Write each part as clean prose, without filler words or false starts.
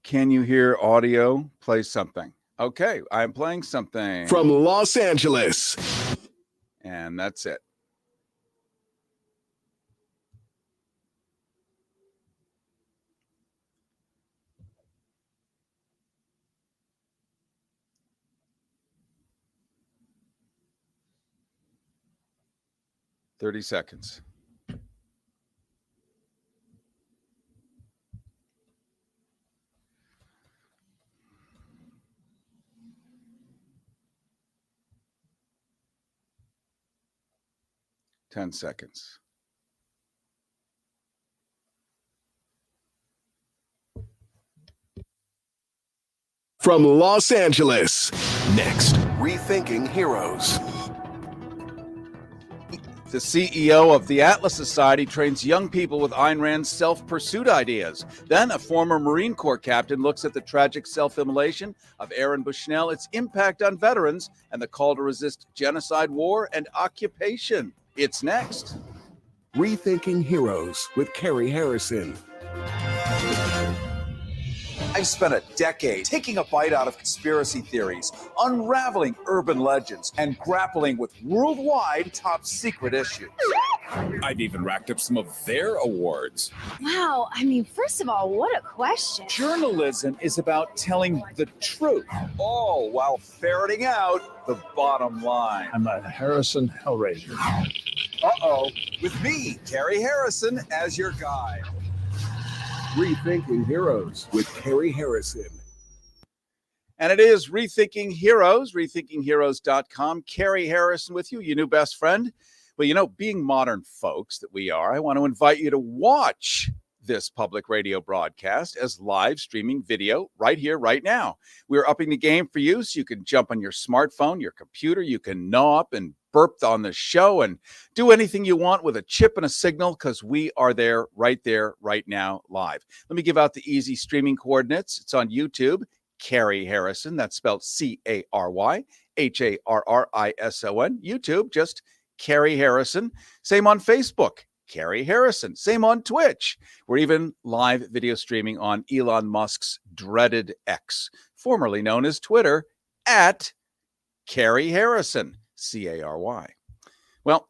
Can you hear audio? Play something. Okay, I'm playing something. From Los Angeles. And that's it. "30 seconds. "10 seconds. From Los Angeles. Next, Rethinking Heroes. The CEO of the Atlas Society trains young people with Ayn Rand's self-pursuit ideas. Then a former Marine Corps captain looks at the tragic self-immolation of Aaron Bushnell, its impact on veterans, and the call to resist genocide, war, and occupation. It's next. Rethinking Heroes with Carrie Harrison. I've spent a decade taking a bite out of conspiracy theories, unraveling urban legends, and grappling with worldwide top secret issues. I've even racked up some of their awards. Wow, I mean, first of all, what a question. Journalism is about telling the truth, all while ferreting out the bottom line. I'm a Harrison Hellraiser. Uh-oh, with me, Carrie Harrison, as your guide. Rethinking Heroes with Carrie Harrison. And it is Rethinking Heroes, rethinkingheroes.com. Carrie Harrison with you, your new best friend. Well, being modern folks that we are, I want to invite you to watch this public radio broadcast as live streaming video right here, right now. We're upping the game for you so you can jump on your smartphone, your computer, you can gnaw up and burp on the show and do anything you want with a chip and a signal, because we are there, right now, live. Let me give out the easy streaming coordinates. It's on YouTube, Carrie Harrison. That's spelled CaryHarrison. YouTube, just Carrie Harrison. Same on Facebook, Carrie Harrison. Same on Twitch. We're even live video streaming on Elon Musk's dreaded X, formerly known as Twitter, at Carrie Harrison. Cary. Well,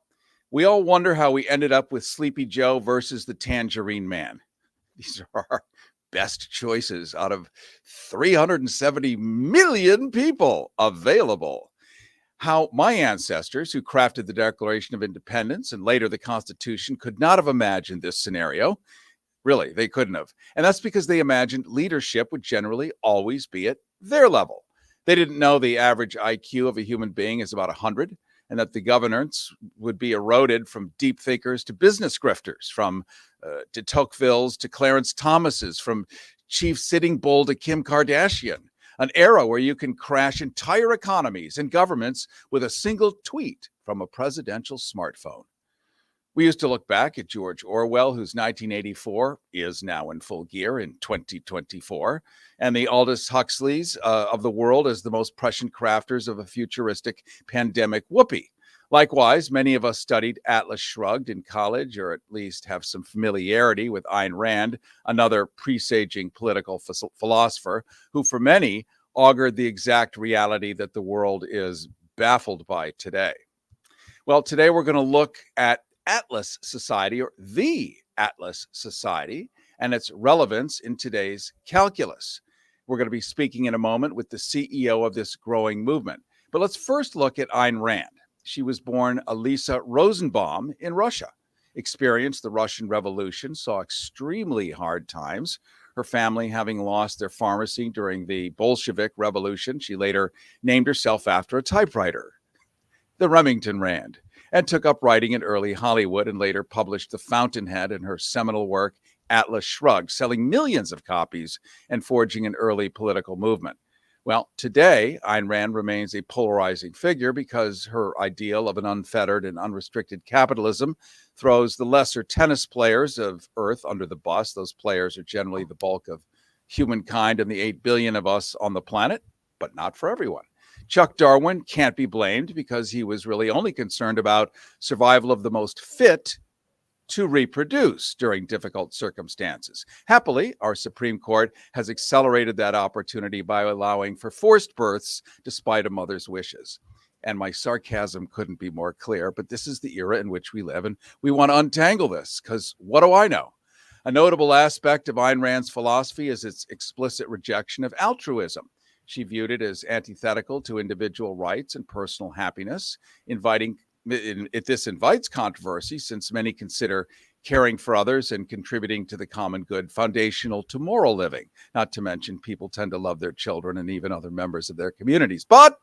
we all wonder how we ended up with Sleepy Joe versus the Tangerine Man. These are our best choices out of 370 million people available. How my ancestors, who crafted the Declaration of Independence and later the Constitution, could not have imagined this scenario. Really, they couldn't have. And that's because they imagined leadership would generally always be at their level. They didn't know the average IQ of a human being is about 100, and that the governance would be eroded from deep thinkers to business grifters, from de Tocquevilles to Clarence Thomases, from Chief Sitting Bull to Kim Kardashian. An era where you can crash entire economies and governments with a single tweet from a presidential smartphone. We used to look back at George Orwell, whose 1984 is now in full gear in 2024, and the Aldous Huxleys of the world as the most prescient crafters of a futuristic pandemic whoopee. Likewise, many of us studied Atlas Shrugged in college, or at least have some familiarity with Ayn Rand, another presaging political philosopher, who for many augured the exact reality that the world is baffled by today. Well, today we're going to look at Atlas Society, or the Atlas Society, and its relevance in today's calculus. We're going to be speaking in a moment with the CEO of this growing movement. But let's first look at Ayn Rand. She was born Elisa Rosenbaum in Russia, experienced the Russian Revolution, saw extremely hard times, her family having lost their pharmacy during the Bolshevik Revolution. She later named herself after a typewriter, the Remington Rand, and took up writing in early Hollywood and later published The Fountainhead in her seminal work, Atlas Shrugged, selling millions of copies and forging an early political movement. Well, today, Ayn Rand remains a polarizing figure because her ideal of an unfettered and unrestricted capitalism throws the lesser tennis players of Earth under the bus. Those players are generally the bulk of humankind and the 8 billion of us on the planet, but not for everyone. Chuck Darwin can't be blamed because he was really only concerned about survival of the most fit to reproduce during difficult circumstances. Happily, our Supreme Court has accelerated that opportunity by allowing for forced births despite a mother's wishes. And my sarcasm couldn't be more clear, but this is the era in which we live, and we want to untangle this, because what do I know? A notable aspect of Ayn Rand's philosophy is its explicit rejection of altruism. She viewed it as antithetical to individual rights and personal happiness. This invites controversy, since many consider caring for others and contributing to the common good foundational to moral living. Not to mention, people tend to love their children and even other members of their communities. But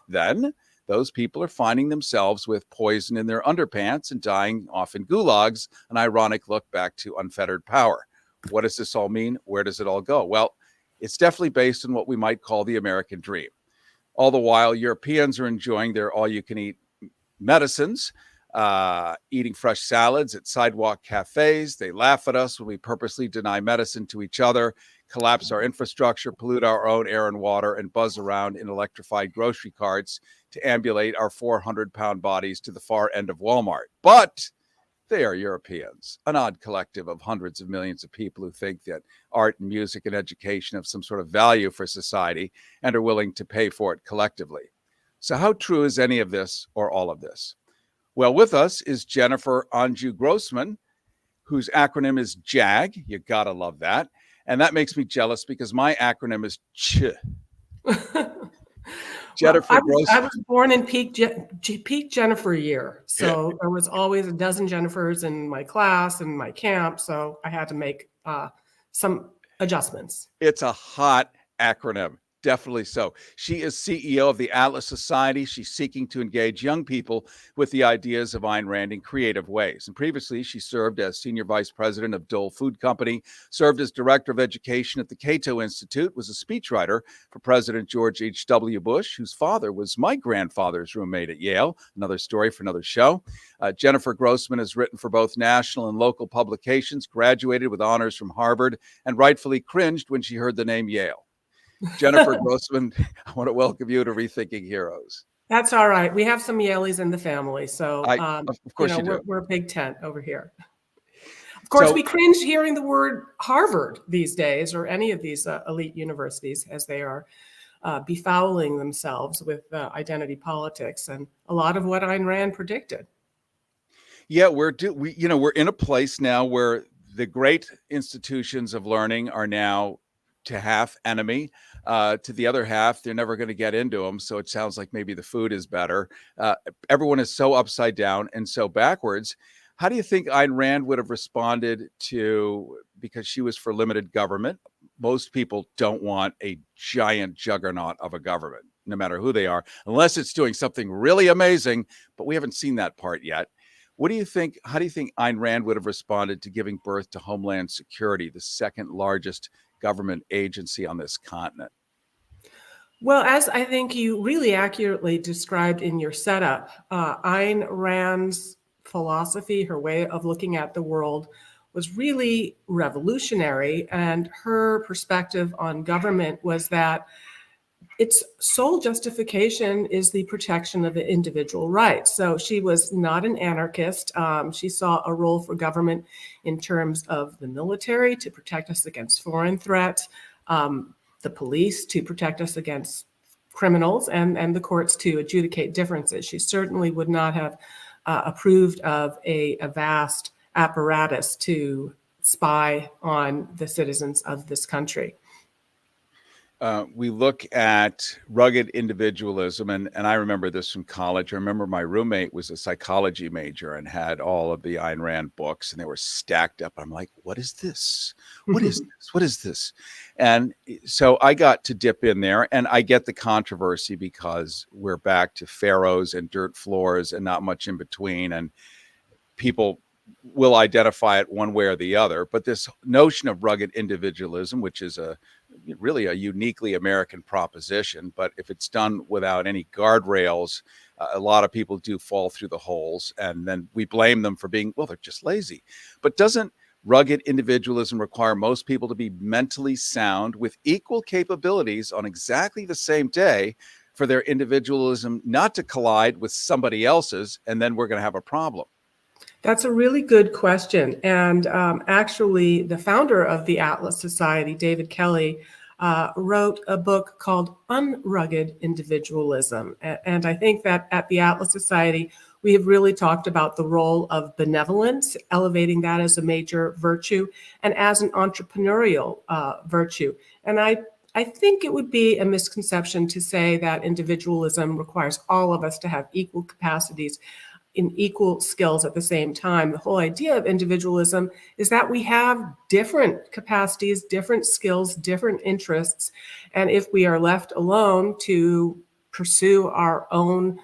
then those people are finding themselves with poison in their underpants and dying off in gulags, an ironic look back to unfettered power. What does this all mean? Where does it all go? Well, it's definitely based on what we might call the American dream. All the while, Europeans are enjoying their all-you-can-eat medicines, eating fresh salads at sidewalk cafes. They laugh at us when we purposely deny medicine to each other, collapse our infrastructure, pollute our own air and water, and buzz around in electrified grocery carts to ambulate our 400-pound bodies to the far end of Walmart. But they are Europeans, an odd collective of hundreds of millions of people who think that art and music and education have some sort of value for society and are willing to pay for it collectively. So how true is any of this or all of this? Well, with us is Jennifer Anju Grossman, whose acronym is JAG. You gotta love that. And that makes me jealous because my acronym is CH. Jennifer Grossman. I was born in peak Jennifer year. So there was always a dozen Jennifers in my class and my camp. So I had to make some adjustments. It's a hot acronym. Definitely so. She is CEO of the Atlas Society. She's seeking to engage young people with the ideas of Ayn Rand in creative ways. And previously, she served as Senior Vice President of Dole Food Company, served as Director of Education at the Cato Institute, was a speechwriter for President George H.W. Bush, whose father was my grandfather's roommate at Yale. Another story for another show. Jennifer Grossman has written for both national and local publications, graduated with honors from Harvard, and rightfully cringed when she heard the name Yale. Jennifer Grossman, I want to welcome you to Rethinking Heroes. That's all right. We have some Yaleys in the family. So, of course, we're a big tent over here. Of course, we cringe hearing the word Harvard these days, or any of these elite universities, as they are befouling themselves with identity politics and a lot of what Ayn Rand predicted. Yeah, we're in a place now where the great institutions of learning are now to half enemy. To the other half, they're never going to get into them. So it sounds like maybe the food is better. Everyone is so upside down and so backwards. How do you think Ayn Rand would have responded to, because she was for limited government? Most people don't want a giant juggernaut of a government, no matter who they are, unless it's doing something really amazing. But we haven't seen that part yet. What do you think? How do you think Ayn Rand would have responded to giving birth to Homeland Security, the second largest government agency on this continent? Well, as I think you really accurately described in your setup, Ayn Rand's philosophy, her way of looking at the world, was really revolutionary. And her perspective on government was that its sole justification is the protection of individual rights. So she was not an anarchist. She saw a role for government in terms of the military to protect us against foreign threats, the police to protect us against criminals, and the courts to adjudicate differences. She certainly would not have approved of a vast apparatus to spy on the citizens of this country. We look at rugged individualism, and I remember this from college. I remember my roommate was a psychology major and had all of the Ayn Rand books, and they were stacked up. I'm like, what is this? What is this? What is this? And so I got to dip in there, and I get the controversy because we're back to pharaohs and dirt floors and not much in between, and people will identify it one way or the other. But this notion of rugged individualism, which is really a uniquely American proposition, but if it's done without any guardrails, a lot of people do fall through the holes, and then we blame them for being, well, they're just lazy. But doesn't rugged individualism require most people to be mentally sound with equal capabilities on exactly the same day for their individualism not to collide with somebody else's, and then we're going to have a problem? That's a really good question. And actually, the founder of the Atlas Society, David Kelly, wrote a book called Unrugged Individualism. And I think that at the Atlas Society, we have really talked about the role of benevolence, elevating that as a major virtue and as an entrepreneurial virtue. And I think it would be a misconception to say that individualism requires all of us to have equal capacities in equal skills at the same time. The whole idea of individualism is that we have different capacities, different skills, different interests. And if we are left alone to pursue our own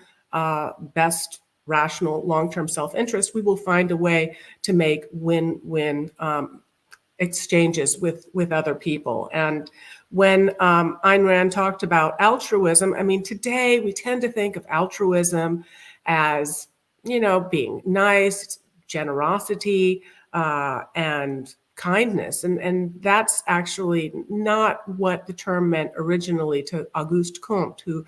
best rational long-term self-interest, we will find a way to make win-win exchanges with other people. And when Ayn Rand talked about altruism, I mean, today we tend to think of altruism as, being nice, generosity, and kindness. And that's actually not what the term meant originally to Auguste Comte, who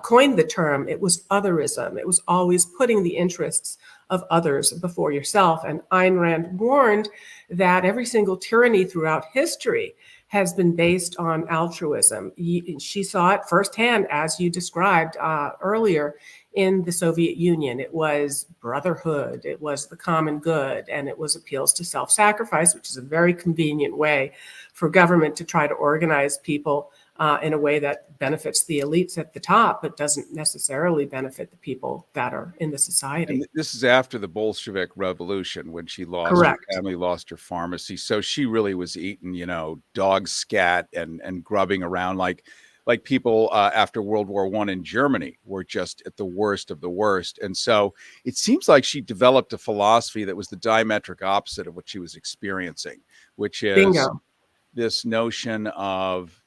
coined the term. It was otherism. It was always putting the interests of others before yourself. And Ayn Rand warned that every single tyranny throughout history has been based on altruism. She saw it firsthand, as you described earlier, in the Soviet Union. It was brotherhood, it was the common good, and it was appeals to self-sacrifice, which is a very convenient way for government to try to organize people in a way that benefits the elites at the top, but doesn't necessarily benefit the people that are in the society. And this is after the Bolshevik Revolution, when she lost Correct. her family, lost her pharmacy. So she really was eating, dog scat and grubbing around like people after World War I in Germany were just at the worst of the worst. And so it seems like she developed a philosophy that was the diametric opposite of what she was experiencing, which is Bingo. this notion of,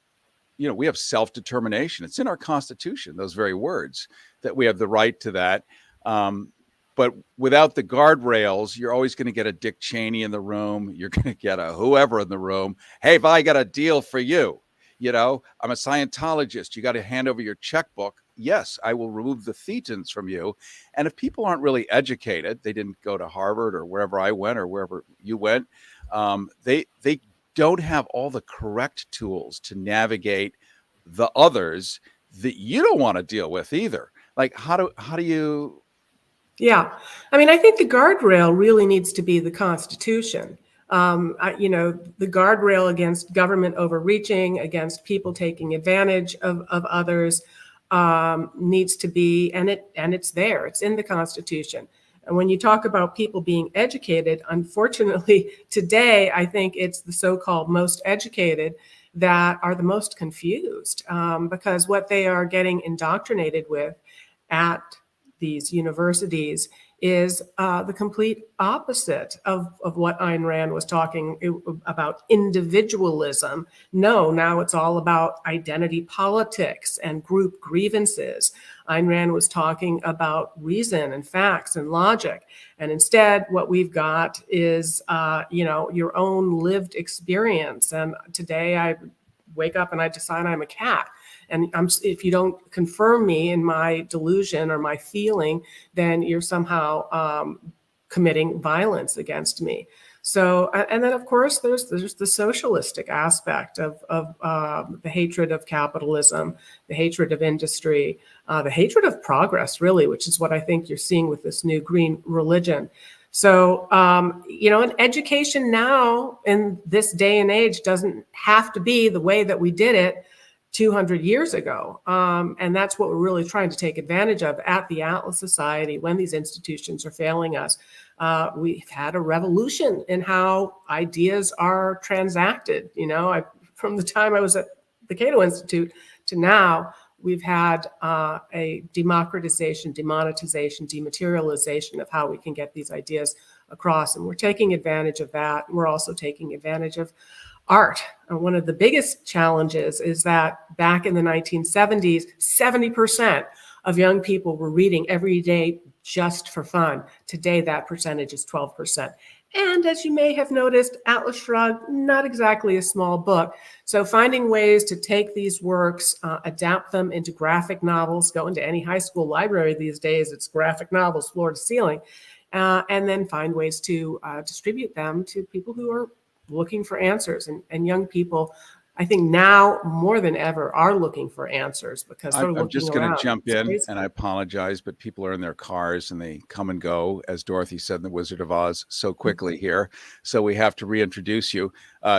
we have self-determination. It's in our Constitution, those very words, that we have the right to that. But without the guardrails, you're always going to get a Dick Cheney in the room. You're going to get a whoever in the room. Hey, if I got a deal for you, I'm a Scientologist. You got to hand over your checkbook. Yes, I will remove the thetans from you. And if people aren't really educated, they didn't go to Harvard or wherever I went or wherever you went, they don't have all the correct tools to navigate the others that you don't want to deal with either. Like, how do you? Yeah. I mean, I think the guardrail really needs to be the Constitution. The guardrail against government overreaching, against people taking advantage of others, needs to be, and it's there. It's in the Constitution. And when you talk about people being educated, unfortunately, today, I think it's the so-called most educated that are the most confused, because what they are getting indoctrinated with at these universities is the complete opposite of what Ayn Rand was talking about, individualism. No, now it's all about identity politics and group grievances. Ayn Rand was talking about reason and facts and logic. And instead, what we've got is, your own lived experience. And today I wake up and I decide I'm a cat. And if you don't confirm me in my delusion or my feeling, then you're somehow committing violence against me. So, and then of course there's the socialistic aspect of the hatred of capitalism, the hatred of industry, the hatred of progress, really, which is what I think you're seeing with this new green religion. So, an education now in this day and age doesn't have to be the way that we did it 200 years ago. And that's what we're really trying to take advantage of at the Atlas Society when these institutions are failing us. We've had a revolution in how ideas are transacted. From the time I was at the Cato Institute to now, we've had a democratization, demonetization, dematerialization of how we can get these ideas across. And we're taking advantage of that. We're also taking advantage of art. And one of the biggest challenges is that back in the 1970s, 70% of young people were reading every day just for fun. Today, that percentage is 12%. And as you may have noticed, Atlas Shrugged, not exactly a small book. So finding ways to take these works, adapt them into graphic novels, go into any high school library these days, it's graphic novels, floor to ceiling, and then find ways to distribute them to people who are looking for answers. And young people, I think now more than ever, are looking for answers because they're looking I'm just going to around. jump It's in, crazy. and I apologize, but people are in their cars and they come and go, as Dorothy said in The Wizard of Oz, so quickly here. So we have to reintroduce you.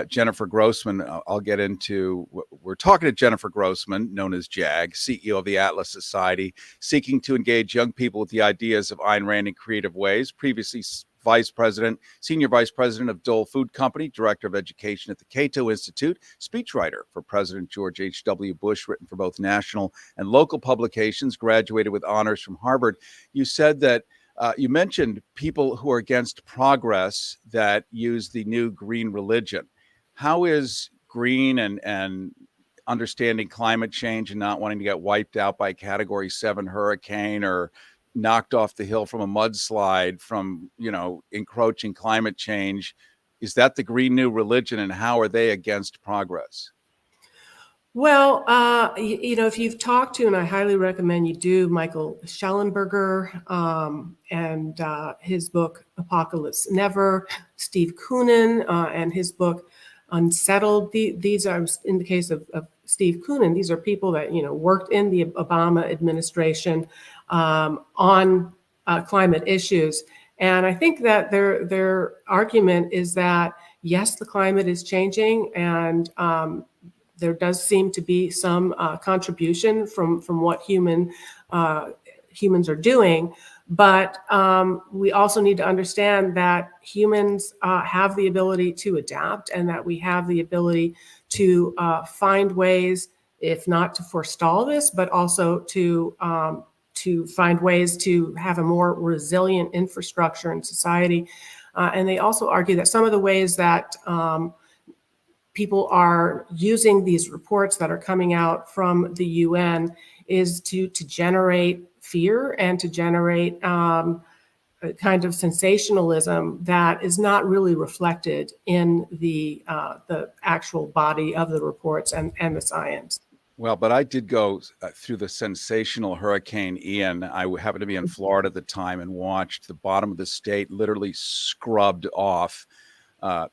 Jennifer Grossman, I'll get into, we're talking to Jennifer Grossman, known as JAG, CEO of the Atlas Society, seeking to engage young people with the ideas of Ayn Rand in creative ways. Previously Senior Vice President of Dole Food Company, Director of Education at the Cato Institute, speechwriter for President George H.W. Bush, written for both national and local publications, graduated with honors from Harvard. You said that you mentioned people who are against progress that use the new green religion. How is green and understanding climate change and not wanting to get wiped out by a Category 7 hurricane or knocked off the hill from a mudslide from, encroaching climate change, is that the green new religion, and how are they against progress? Well, if you've talked to, and I highly recommend you do, Michael Schellenberger and his book Apocalypse Never, Steve Koonin and his book Unsettled. These are, in the case of Steve Koonin, these are people that worked in the Obama administration on climate issues. And I think that their argument is that, yes, the climate is changing, and there does seem to be some contribution from what humans are doing. But we also need to understand that humans have the ability to adapt, and that we have the ability to find ways, if not to forestall this, but also to find ways to have a more resilient infrastructure in society. And they also argue that some of the ways that people are using these reports that are coming out from the UN is to generate fear and to generate a kind of sensationalism that is not really reflected in the actual body of the reports and the science. Well, but I did go through the sensational Hurricane Ian. I happened to be in Florida at the time and watched the bottom of the state literally scrubbed off.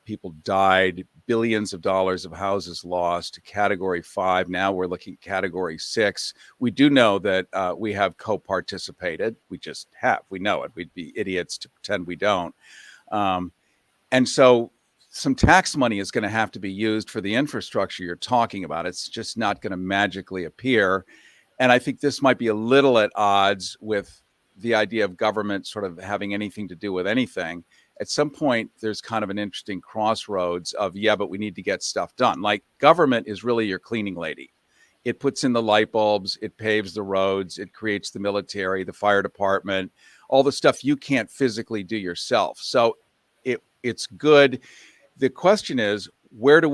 People died, billions of dollars of houses lost, Category 5. Now we're looking at Category 6. We do know that we have co-participated. We just have. We know it. We'd be idiots to pretend we don't. And so some tax money is going to have to be used for the infrastructure you're talking about. It's just not going to magically appear. And I think this might be a little at odds with the idea of government sort of having anything to do with anything. At some point, there's kind of an interesting crossroads of, but we need to get stuff done. Like, government is really your cleaning lady. It puts in the light bulbs, it paves the roads, it creates the military, the fire department, all the stuff you can't physically do yourself. So it's good. The question is, how do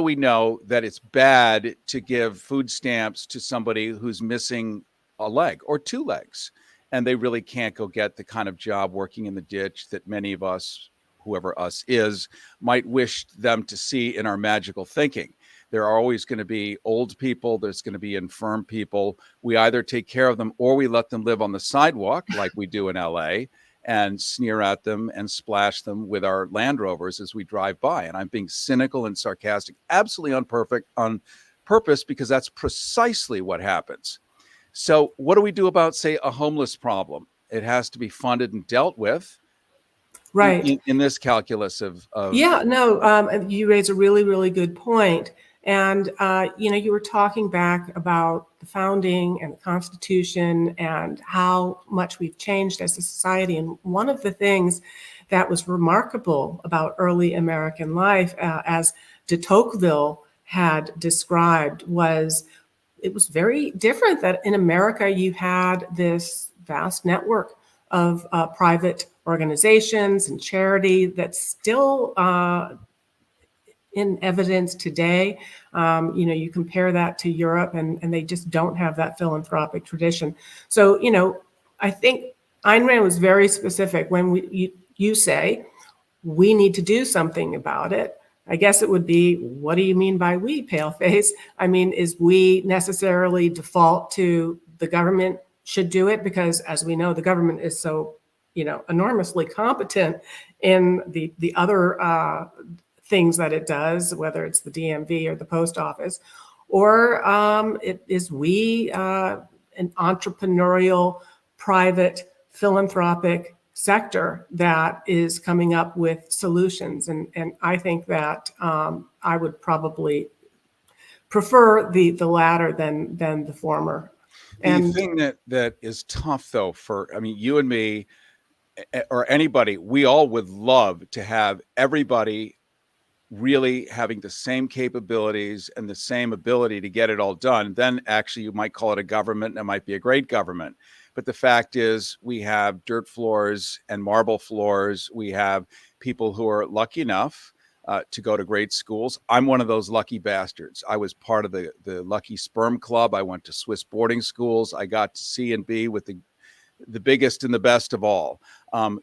we know that it's bad to give food stamps to somebody who's missing a leg or two legs, and they really can't go get the kind of job working in the ditch that many of us, whoever us is, might wish them to see in our magical thinking? There are always going to be old people. There's going to be infirm people. We either take care of them or we let them live on the sidewalk like we do in LA and sneer at them and splash them with our Land Rovers as we drive by. And I'm being cynical and sarcastic, absolutely on purpose, because that's precisely what happens. So what do we do about, say, a homeless problem? It has to be funded and dealt with. Right. In this calculus of you raise a really, really good point. And, you were talking back about the founding and the Constitution and how much we've changed as a society. And one of the things that was remarkable about early American life, as de Tocqueville had described, was it was very different. That in America, you had this vast network of private organizations and charity that's still in evidence today. You compare that to Europe, and they just don't have that philanthropic tradition. So, I think Ayn Rand was very specific when you say we need to do something about it. I guess it would be, what do you mean by we, paleface? I mean, is we necessarily default to the government should do it? Because as we know, the government is so enormously competent in the other things that it does, whether it's the DMV or the post office, or it is an entrepreneurial, private, philanthropic sector that is coming up with solutions. And I think that I would probably prefer the latter than the former. The thing that is tough, though, you and me, or anybody, we all would love to have everybody really having the same capabilities and the same ability to get it all done. Then actually you might call it a government, and it might be a great government. But the fact is, we have dirt floors and marble floors. We have people who are lucky enough to go to great schools. I'm one of those lucky bastards. I was part of the Lucky Sperm Club. I went to Swiss boarding schools. I got to see and be with the biggest and the best of all.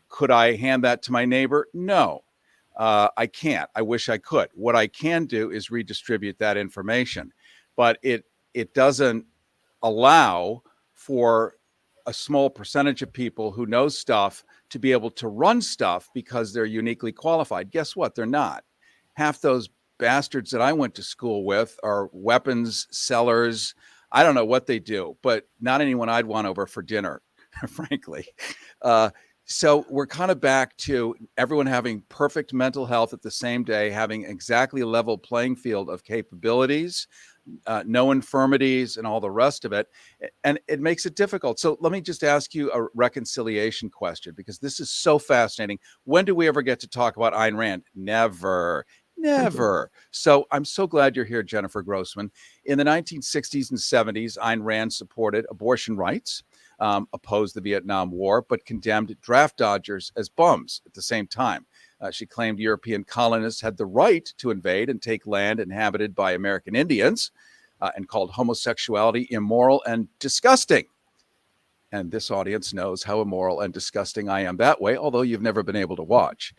Could I hand that to my neighbor? No, I can't. I wish I could. What I can do is redistribute that information, but it doesn't allow for a small percentage of people who know stuff to be able to run stuff because they're uniquely qualified. Guess what? They're not. Half those bastards that I went to school with are weapons sellers. I don't know what they do, but not anyone I'd want over for dinner, frankly. So we're kind of back to everyone having perfect mental health at the same day, having exactly a level playing field of capabilities, no infirmities, and all the rest of it. And it makes it difficult. So let me just ask you a reconciliation question, because this is so fascinating. When do we ever get to talk about Ayn Rand? Never. Never. So I'm so glad you're here, Jennifer Grossman. In the 1960s and 70s, Ayn Rand supported abortion rights, opposed the Vietnam War, but condemned draft dodgers as bums at the same time. She claimed European colonists had the right to invade and take land inhabited by American Indians, and called homosexuality immoral and disgusting. And this audience knows how immoral and disgusting I am that way, although you've never been able to watch,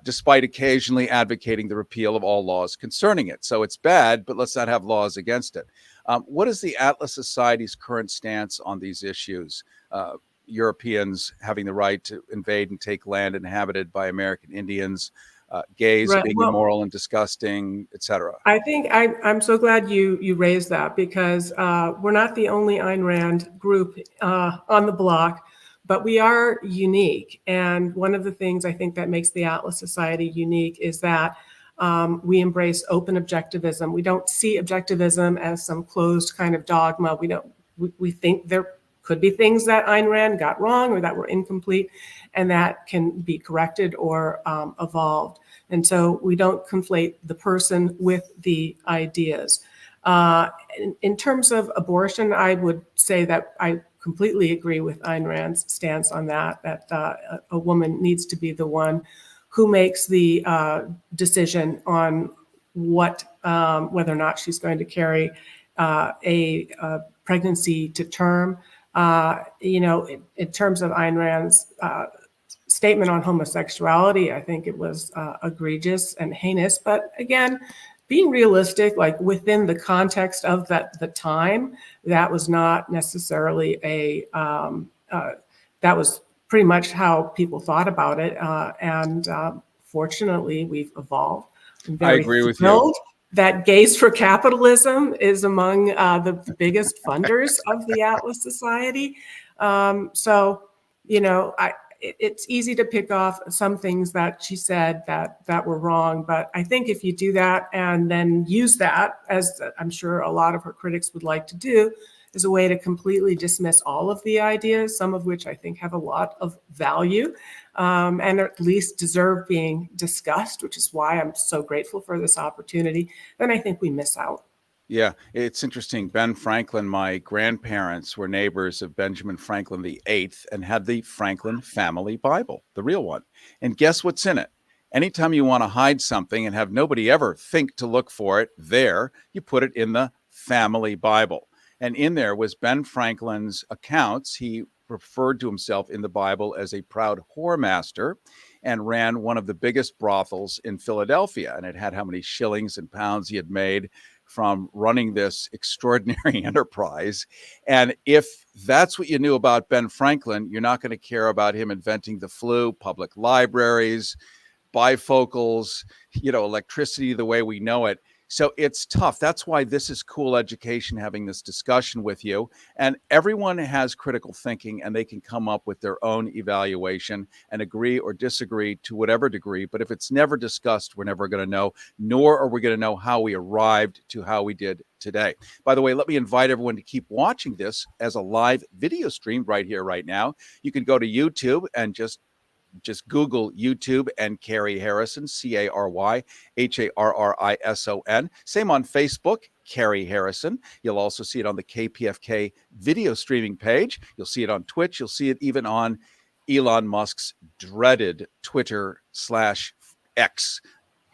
despite occasionally advocating the repeal of all laws concerning it. So it's bad, but let's not have laws against it. What is the Atlas Society's current stance on these issues? Europeans having the right to invade and take land inhabited by American Indians, gays being immoral and disgusting, etc. I think I'm so glad you raised that, because we're not the only Ayn Rand group on the block, but we are unique. And one of the things I think that makes the Atlas Society unique is that we embrace open objectivism. We don't see objectivism as some closed kind of dogma. We think there could be things that Ayn Rand got wrong or that were incomplete, and that can be corrected or evolved. And so we don't conflate the person with the ideas. In terms of abortion, I would say that I completely agree with Ayn Rand's stance on that a woman needs to be the one who makes the decision on whether or not she's going to carry a pregnancy to term. In terms of Ayn Rand's statement on homosexuality, I think it was egregious and heinous. But again, being realistic, like within the context of the time, that was not necessarily that was pretty much how people thought about it. And fortunately, we've evolved. I agree with you. That Gays for Capitalism is among the biggest funders of the Atlas Society. It's easy to pick off some things that she said that were wrong. But I think if you do that and then use that, as I'm sure a lot of her critics would like to do, as a way to completely dismiss all of the ideas, some of which I think have a lot of value and at least deserve being discussed, which is why I'm so grateful for this opportunity, then I think we miss out. Yeah, it's interesting. Ben Franklin, my grandparents were neighbors of Benjamin Franklin VIII and had the Franklin Family Bible, the real one. And guess what's in it? Anytime you want to hide something and have nobody ever think to look for it there, you put it in the Family Bible. And in there was Ben Franklin's accounts. He referred to himself in the Bible as a proud whoremaster and ran one of the biggest brothels in Philadelphia. And it had how many shillings and pounds he had made from running this extraordinary enterprise. And if that's what you knew about Ben Franklin, you're not going to care about him inventing the flu, public libraries, bifocals, electricity the way we know it. So it's tough. That's why this is cool education, having this discussion with you. And everyone has critical thinking, and they can come up with their own evaluation and agree or disagree to whatever degree. But if it's never discussed, we're never going to know, nor are we going to know how we arrived to how we did today. By the way, let me invite everyone to keep watching this as a live video stream right here, right now. You can go to YouTube and just Google YouTube and Carrie Harrison, CaryHarrison. Same on Facebook, Carrie Harrison. You'll also see it on the KPFK video streaming page. You'll see it on Twitch. You'll see it even on Elon Musk's dreaded Twitter/X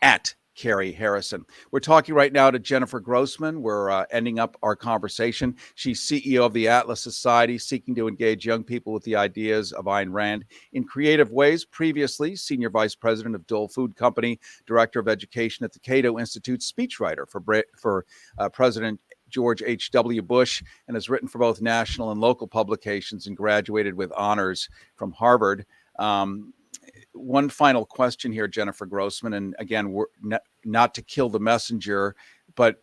at Carrie Harrison. We're talking right now to Jennifer Grossman. We're ending up our conversation. She's CEO of the Atlas Society, seeking to engage young people with the ideas of Ayn Rand in creative ways. Previously, Senior Vice President of Dole Food Company, Director of Education at the Cato Institute, speechwriter for President George H.W. Bush, and has written for both national and local publications and graduated with honors from Harvard. One final question here, Jennifer Grossman, and again, we're not to kill the messenger, but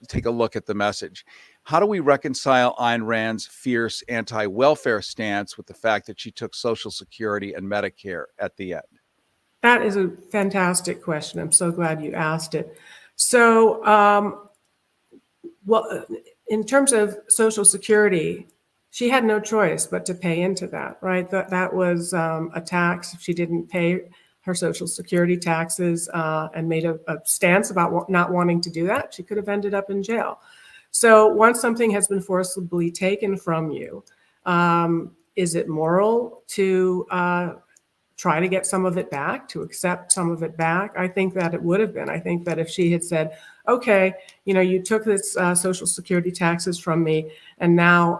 take a look at the message. How do we reconcile Ayn Rand's fierce anti-welfare stance with the fact that she took Social Security and Medicare at the end? That is a fantastic question. I'm so glad you asked it. So, well, in terms of Social Security, she had no choice but to pay into that, right? That was a tax. If she didn't pay her Social Security taxes and made a stance about not wanting to do that, she could have ended up in jail. So once something has been forcibly taken from you, is it moral to try to get some of it back, to accept some of it back? I think that it would have been. I think that if she had said, okay, you took this Social Security taxes from me, and now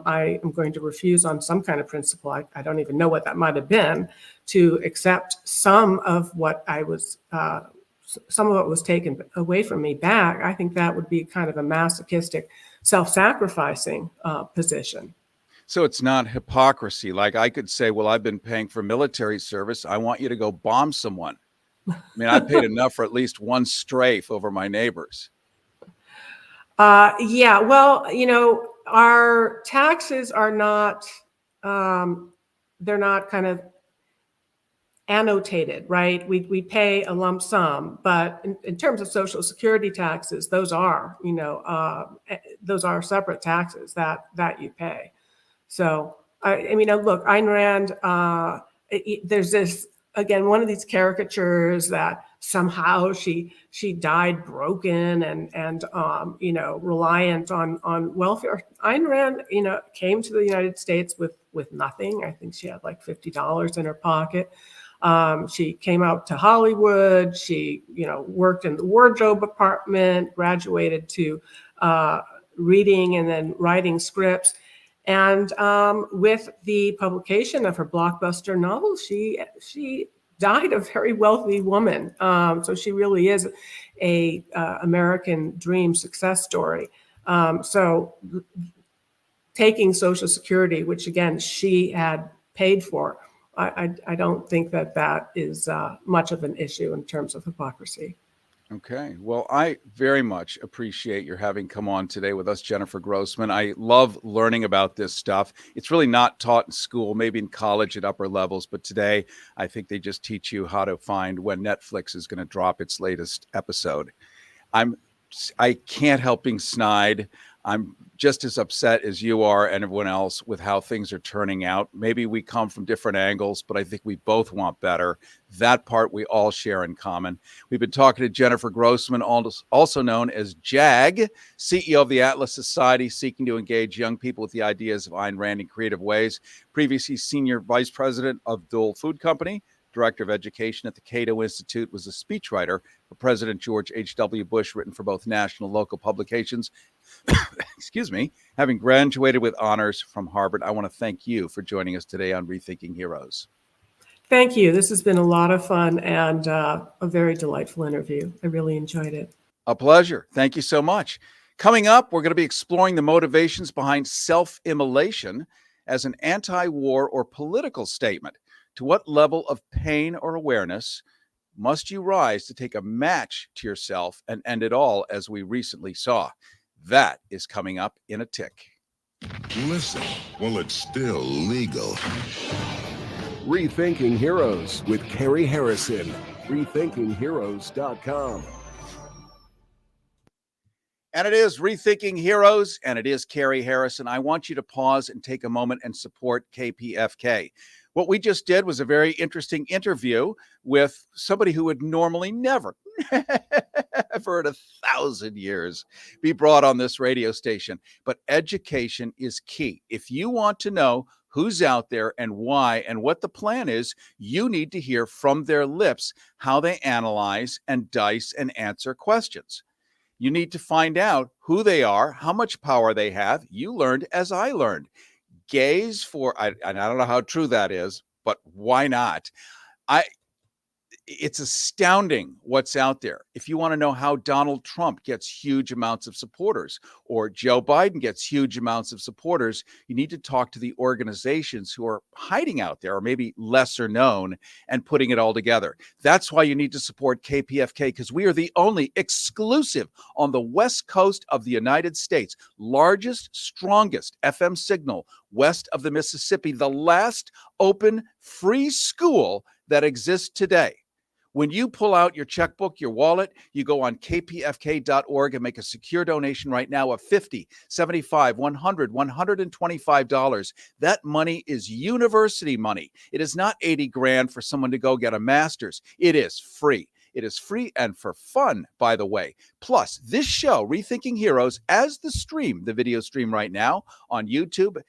I am going to refuse on some kind of principle, I don't even know what that might have been, to accept some of what some of what was taken away from me back. I think that would be kind of a masochistic, self-sacrificing position. So it's not hypocrisy. Like I could say, well, I've been paying for military service. I want you to go bomb someone. I mean, I paid enough for at least one strafe over my neighbors. Yeah, well, our taxes are not, they're not kind of annotated, right? We pay a lump sum, but in terms of Social Security taxes, those are separate taxes that you pay. So, I mean, look, Ayn Rand, there's this, again, one of these caricatures that somehow she died broken and reliant on welfare. Ayn Rand, came to the United States with nothing. I think she had like $50 in her pocket. She came out to Hollywood. She, worked in the wardrobe department, graduated to reading and then writing scripts. And with the publication of her blockbuster novel, she died a very wealthy woman. So she really is a American dream success story. So taking Social Security, which again she had paid for, I don't think that is much of an issue in terms of hypocrisy. Okay. Well, I very much appreciate your having come on today with us, Jennifer Grossman. I love learning about this stuff. It's really not taught in school, maybe in college at upper levels, but today I think they just teach you how to find when Netflix is going to drop its latest episode. I can't help being snide. I'm just as upset as you are and everyone else with how things are turning out. Maybe we come from different angles, but I think we both want better. That part we all share in common. We've been talking to Jennifer Grossman, also known as JAG, CEO of the Atlas Society, seeking to engage young people with the ideas of Ayn Rand in creative ways. Previously Senior Vice President of Dole Food Company, Director of Education at the Cato Institute, was a speechwriter for President George H.W. Bush, written for both national and local publications. Excuse me. Having graduated with honors from Harvard, I want to thank you for joining us today on Rethinking Heroes. Thank you. This has been a lot of fun and a very delightful interview. I really enjoyed it. A pleasure. Thank you so much. Coming up, we're going to be exploring the motivations behind self-immolation as an anti-war or political statement. To what level of pain or awareness must you rise to take a match to yourself and end it all, as we recently saw? That is coming up in a tick. Listen, well, it's still legal. Rethinking Heroes with Carrie Harrison. RethinkingHeroes.com. And it is Rethinking Heroes, and it is Carrie Harrison. I want you to pause and take a moment and support KPFK. What we just did was a very interesting interview with somebody who would normally never, for 1,000 years, be brought on this radio station. But education is key. If you want to know who's out there and why and what the plan is, you need to hear from their lips how they analyze and dice and answer questions. You need to find out who they are, how much power they have. You learned as I learned. Gaze for, I don't know how true that is, but why not? It's astounding what's out there. If you want to know how Donald Trump gets huge amounts of supporters or Joe Biden gets huge amounts of supporters, you need to talk to the organizations who are hiding out there or maybe lesser known and putting it all together. That's why you need to support KPFK, because we are the only exclusive on the West Coast of the United States, largest, strongest FM signal west of the Mississippi, the last open free school that exists today. When you pull out your checkbook, your wallet, you go on kpfk.org and make a secure donation right now of $50, $75, $100, $125. That money is university money. It is not 80 grand for someone to go get a master's. It is free. It is free and for fun, by the way. Plus, this show, Rethinking Heroes, as the video stream right now on YouTube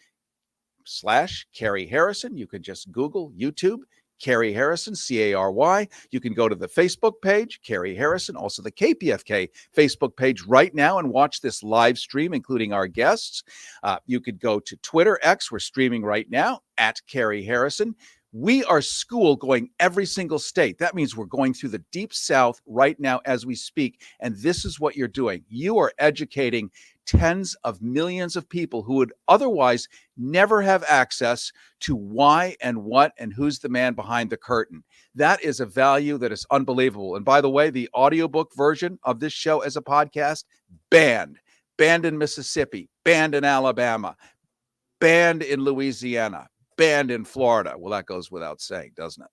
/Carrie Harrison. You can just Google YouTube Carrie Harrison, Cary. You can go to the Facebook page, Carrie Harrison, also the KPFK Facebook page right now and watch this live stream, including our guests. You could go to Twitter, X, we're streaming right now, @Carrie Harrison. We are school going every single state. That means we're going through the Deep South right now as we speak. And this is what you're doing. You are educating tens of millions of people who would otherwise never have access to why and what and who's the man behind the curtain. That is a value that is unbelievable. And by the way, the audiobook version of this show as a podcast, banned in Mississippi, banned in Alabama, banned in Louisiana, banned in Florida. Well, that goes without saying, doesn't it?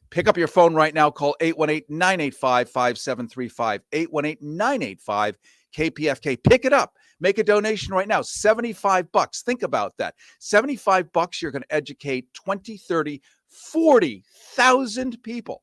Pick up your phone right now. Call 818-985-5735, 818-985-KPFK. Pick it up. Make a donation right now. $75. Think about that. $75, you're going to educate 20, 30, 40,000 people.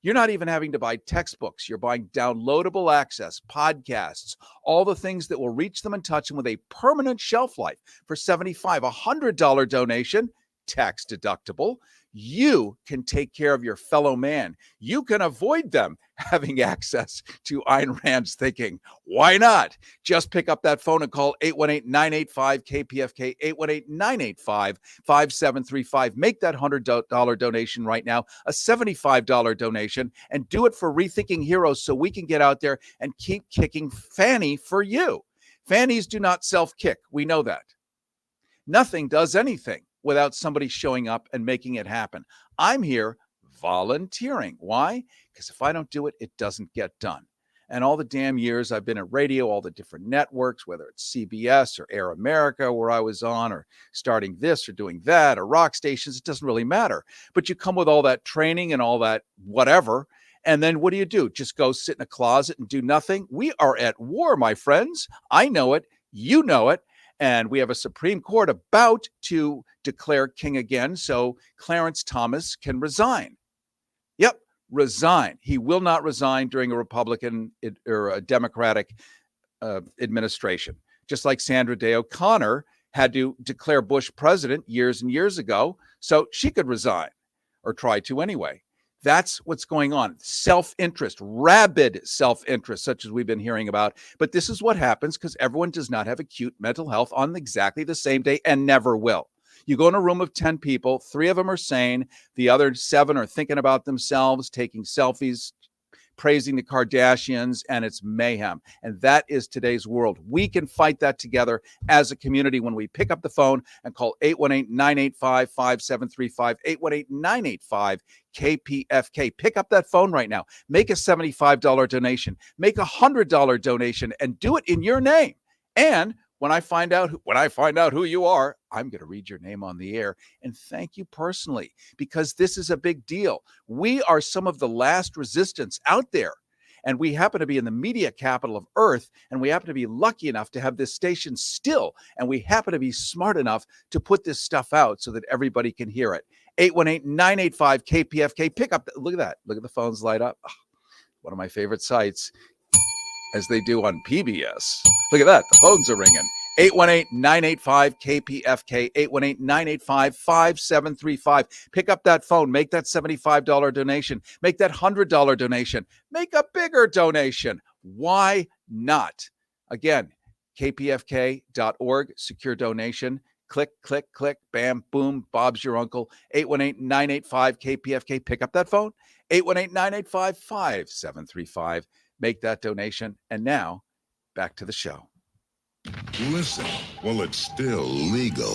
You're not even having to buy textbooks. You're buying downloadable access, podcasts, all the things that will reach them and touch them with a permanent shelf life for $75. $100 donation, tax deductible. You can take care of your fellow man. You can avoid them having access to Ayn Rand's thinking. Why not? Just pick up that phone and call 818-985-KPFK, 818-985-5735. Make that $100 donation right now, a $75 donation, and do it for Rethinking Heroes so we can get out there and keep kicking Fanny for you. Fannies do not self-kick. We know that. Nothing does anything without somebody showing up and making it happen. I'm here volunteering. Why? Because if I don't do it, it doesn't get done. And all the damn years I've been at radio, all the different networks, whether it's CBS or Air America, where I was on, or starting this or doing that, or rock stations, it doesn't really matter. But you come with all that training and all that whatever, and then what do? Just go sit in a closet and do nothing? We are at war, my friends. I know it. You know it. And we have a Supreme Court about to declare king again, so Clarence Thomas can resign. Yep, resign. He will not resign during a Republican or a Democratic administration. Just like Sandra Day O'Connor had to declare Bush president years and years ago, so she could resign, or try to anyway. That's what's going on. Self-interest, rabid self-interest, such as we've been hearing about. But this is what happens because everyone does not have acute mental health on exactly the same day and never will. You go in a room of 10 people, 3 of them are sane, the other 7 are thinking about themselves, taking selfies, praising the Kardashians, and it's mayhem. And that is today's world. We can fight that together as a community when we pick up the phone and call 818-985-5735, 818-985-KPFK. Pick up that phone right now. Make a $75 donation. Make a $100 donation and do it in your name. And when I find out who you are, I'm going to read your name on the air and thank you personally, because this is a big deal. We are some of the last resistance out there, and we happen to be in the media capital of Earth, and we happen to be lucky enough to have this station still, and we happen to be smart enough to put this stuff out so that everybody can hear it. 818-985-KPFK. Pick up. Look at that. Look at the phones light up. Oh, one of my favorite sites, as they do on PBS. Look at that. The phones are ringing. 818-985-KPFK, 818-985-5735. Pick up that phone. Make that $75 donation. Make that $100 donation. Make a bigger donation. Why not? Again, kpfk.org, secure donation. Click, click, click, bam, boom, Bob's your uncle. 818-985-KPFK. Pick up that phone. 818-985-5735. Make that donation. And now, back to the show. Listen while it's still legal.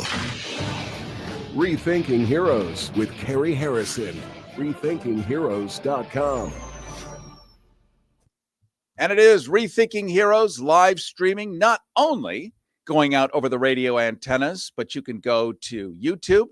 Rethinking Heroes with Carrie Harrison. RethinkingHeroes.com. And it is Rethinking Heroes live streaming, not only going out over the radio antennas, but you can go to YouTube,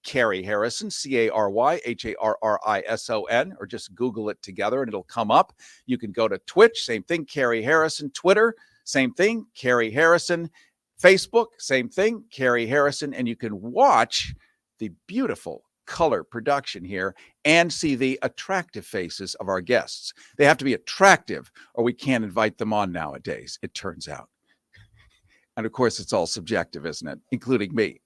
Carrie Harrison, CaryHarrison, or just Google it together and it'll come up. You can go to Twitch, same thing, Carrie Harrison, Twitter, same thing, Carrie Harrison, Facebook, same thing, Carrie Harrison, and you can watch the beautiful color production here and see the attractive faces of our guests. They have to be attractive or we can't invite them on nowadays, it turns out. And of course, it's all subjective, isn't it? Including me.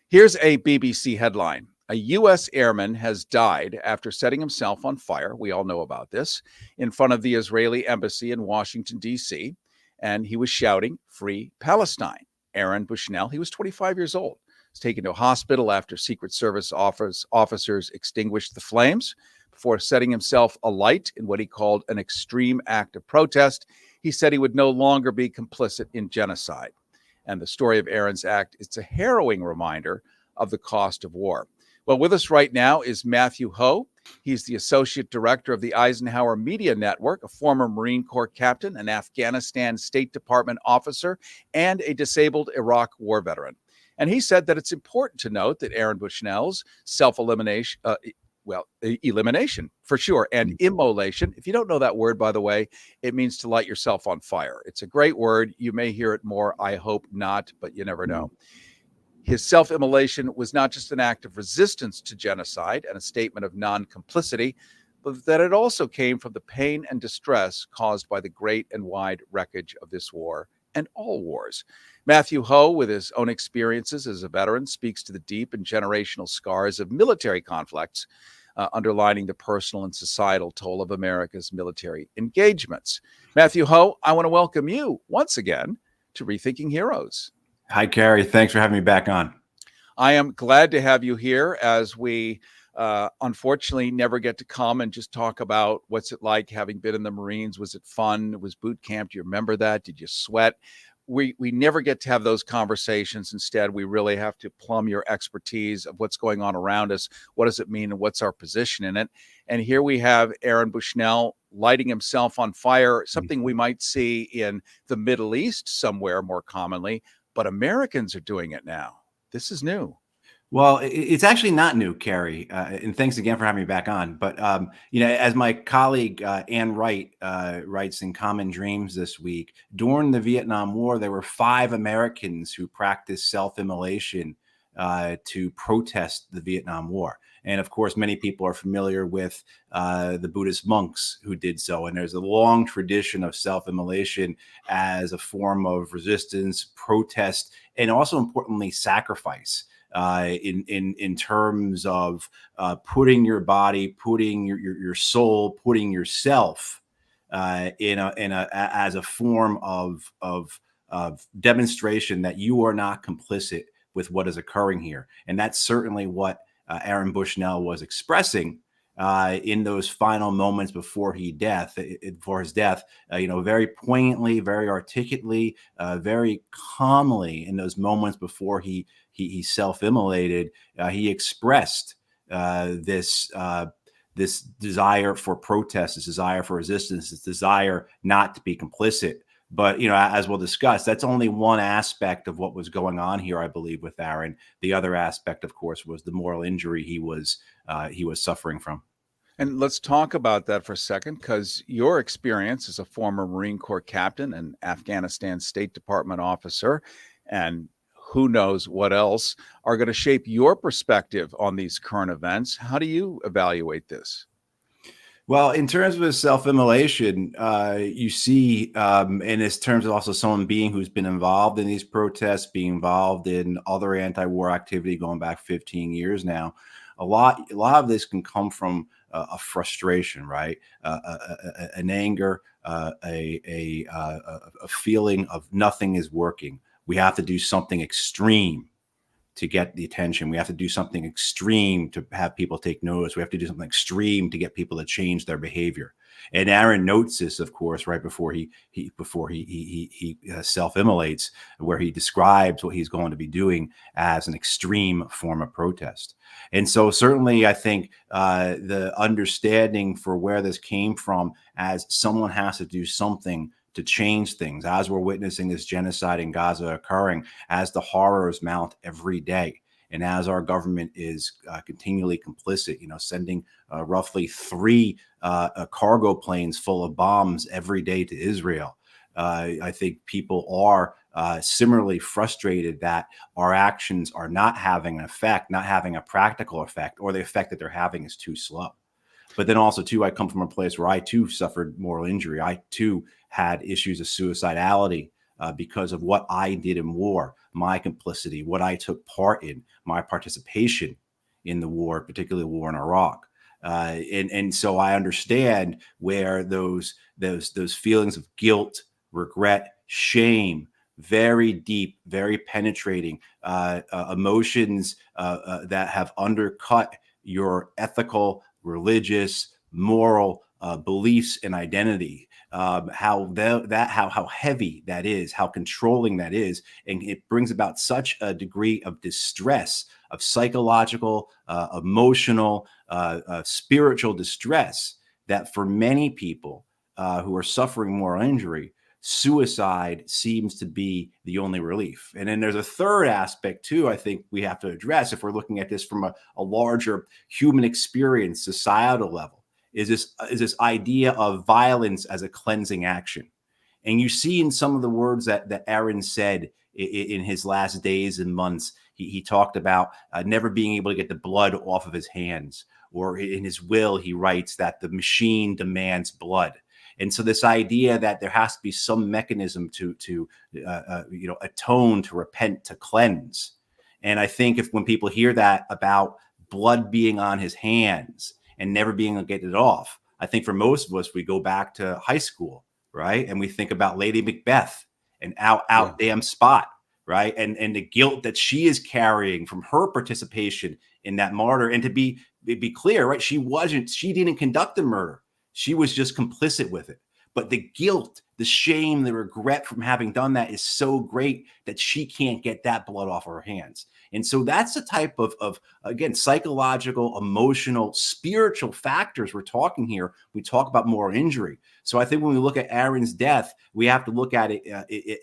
Here's a BBC headline. A U.S. airman has died after setting himself on fire. We all know about this, in front of the Israeli embassy in Washington, D.C., and he was shouting, "Free Palestine." Aaron Bushnell, he was 25 years old, was taken to a hospital after Secret Service officers extinguished the flames before setting himself alight in what he called an extreme act of protest. He said he would no longer be complicit in genocide. And the story of Aaron's act, it's a harrowing reminder of the cost of war. Well, with us right now is Matthew Ho. He's the Associate Director of the Eisenhower Media Network, a former Marine Corps captain, an Afghanistan State Department officer, and a disabled Iraq war veteran. And he said that it's important to note that Aaron Bushnell's self-elimination, elimination for sure, and immolation. If you don't know that word, by the way, it means to light yourself on fire. It's a great word. You may hear it more. I hope not, but you never know. His self-immolation was not just an act of resistance to genocide and a statement of non-complicity, but that it also came from the pain and distress caused by the great and wide wreckage of this war and all wars. Matthew Ho, with his own experiences as a veteran, speaks to the deep and generational scars of military conflicts, underlining the personal and societal toll of America's military engagements. Matthew Ho, I want to welcome you once again to Rethinking Heroes. Hi, Carrie. Thanks for having me back on. I am glad to have you here, as we unfortunately never get to come and just talk about what's it like having been in the Marines. Was it fun? Was boot camp? Do you remember that? Did you sweat? We never get to have those conversations. Instead, we really have to plumb your expertise of what's going on around us. What does it mean and what's our position in it? And here we have Aaron Bushnell lighting himself on fire, something we might see in the Middle East somewhere more commonly, but Americans are doing it now. This is new. Well, it's actually not new, Carrie, and thanks again for having me back on. But, as my colleague Ann Wright writes in Common Dreams this week, during the Vietnam War, there were 5 Americans who practiced self-immolation to protest the Vietnam War. And of course, many people are familiar with the Buddhist monks who did so. And there's a long tradition of self-immolation as a form of resistance, protest, and also importantly, sacrifice. In terms of putting your body, putting your soul, putting yourself as a form of demonstration that you are not complicit with what is occurring here. And that's certainly what Aaron Bushnell was expressing in those final moments before his death, very poignantly, very articulately, very calmly in those moments before he self-immolated, he expressed this desire for protest, this desire for resistance, this desire not to be complicit. But, as we'll discuss, that's only one aspect of what was going on here, I believe, with Aaron. The other aspect, of course, was the moral injury he was suffering from. And let's talk about that for a second, because your experience as a former Marine Corps captain and Afghanistan State Department officer, and who knows what else, are going to shape your perspective on these current events. How do you evaluate this? Well, in terms of his self-immolation, you see, and in terms of also someone who's been involved in these protests, being involved in other anti-war activity going back 15 years now, a lot of this can come from a frustration, right? An anger, a feeling of nothing is working. We have to do something extreme to get the attention. We have to do something extreme to have people take notice. We have to do something extreme to get people to change their behavior. And Aaron notes this, of course, right before he self-immolates, where he describes what he's going to be doing as an extreme form of protest. And so certainly I think the understanding for where this came from, as someone has to do something to change things, as we're witnessing this genocide in Gaza occurring, as the horrors mount every day, and as our government is continually complicit, sending roughly 3 cargo planes full of bombs every day to Israel. I think people are similarly frustrated that our actions are not having an effect, not having a practical effect, or the effect that they're having is too slow. But then also, too, I come from a place where I, too, suffered moral injury. I, too, had issues of suicidality because of what I did in war, my complicity, what I took part in, my participation in the war, particularly the war in Iraq. And so I understand where those feelings of guilt, regret, shame, very deep, very penetrating emotions that have undercut your ethical, religious, moral beliefs and identity, how heavy that is, how controlling that is. And it brings about such a degree of distress, of psychological, emotional, spiritual distress, that for many people who are suffering moral injury, suicide seems to be the only relief. And then there's a third aspect too, I think we have to address if we're looking at this from a larger human experience, societal level, is this idea of violence as a cleansing action. And you see in some of the words that Aaron said in his last days and months, he talked about never being able to get the blood off of his hands, or in his will, he writes that the machine demands blood. And so this idea that there has to be some mechanism to atone, to repent, to cleanse. And I think when people hear that about blood being on his hands and never being able to get it off, I think for most of us, we go back to high school, right? And we think about Lady Macbeth and out damn Spot, right? And the guilt that she is carrying from her participation in that murder. And to be clear, right? She didn't conduct the murder. She was just complicit with it. But the guilt, the shame, the regret from having done that is so great that she can't get that blood off her hands. And so that's the type of again, psychological, emotional, spiritual factors we're talking here. We talk about moral injury. So I think when we look at Aaron's death, we have to look at it